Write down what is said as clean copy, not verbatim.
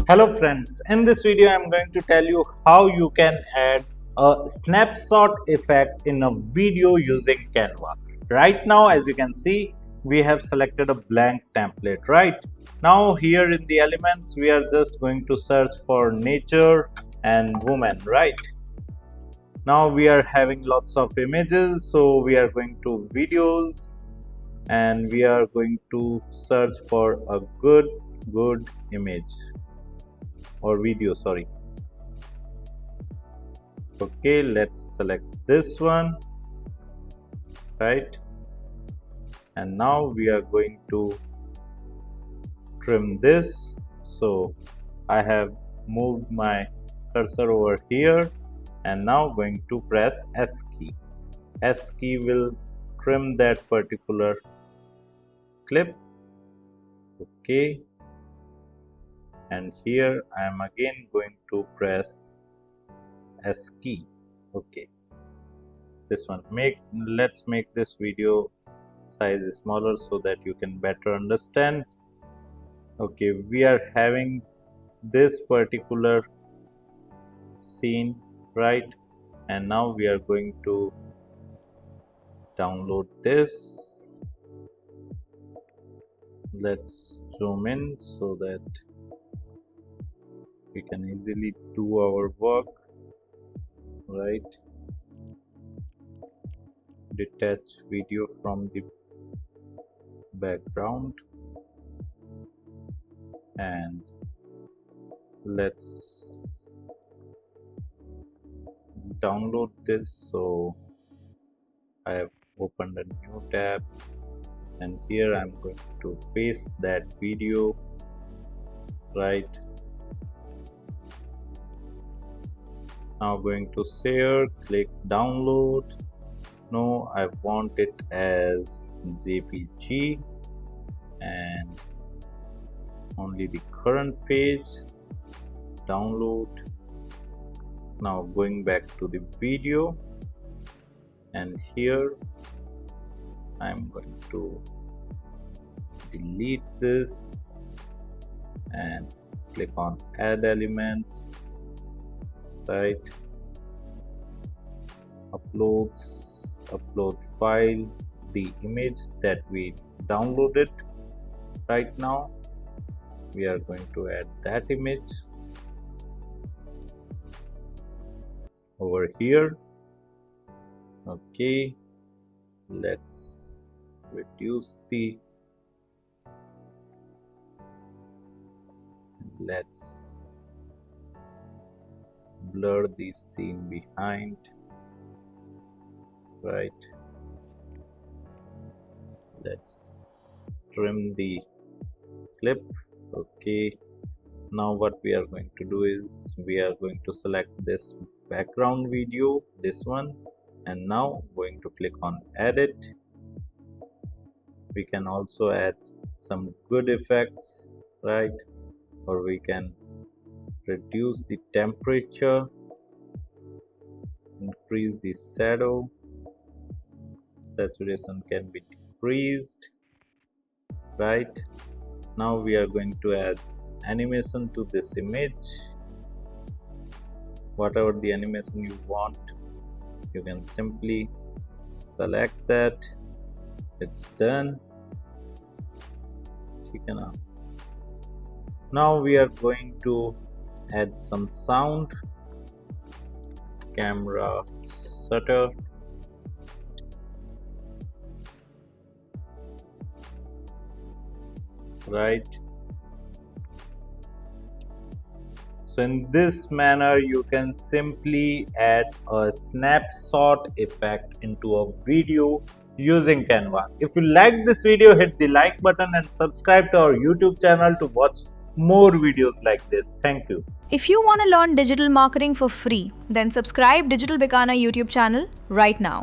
Hello friends, in this video I am going to tell you how you can add a snapshot effect in a video using Canva. Right now, as you can see, we have selected a blank template. Right now, here in the elements we are just going to search for nature and woman. Right now we are having lots of images, so we are going to videos and we are going to search for a good image or video, sorry. Okay, let's select this one, right? And now we are going to trim this. So I have moved my cursor over here and now going to press S key. S key will trim that particular clip. Okay, and here I am again going to press S key. Okay, this one, let's make this video size smaller so that you can better understand. Okay, we are having this particular scene, right? And now we are going to download this. Let's zoom in so that we can easily do our work, right? Detach video from the background and let's download this. So I have opened a new tab and here I'm going to paste that video, right? Now going to share, click download. No, I want it as JPG and only the current page. Download. Now going back to the video and here I'm going to delete this and click on add elements, right? Upload file, the image that we downloaded. Right now we are going to add that image over here. Okay, let's reduce let's blur the scene behind, right? Let's trim the clip. Okay, now what we are going to do is we are going to select this background video, this one, and now going to click on edit. We can also add some good effects, right? Or we can reduce the temperature, increase the shadow, saturation can be decreased, right? Now we are going to add animation to this image. Whatever the animation you want, you can simply select that. It's done. Now we are going to add some sound. Camera shutter, right? So in this manner you can simply add a snapshot effect into a video using Canva. If you like this video, hit the like button and subscribe to our YouTube channel to watch more videos like this. Thank you. If you want to learn digital marketing for free, then subscribe Digital Bikana YouTube channel right now.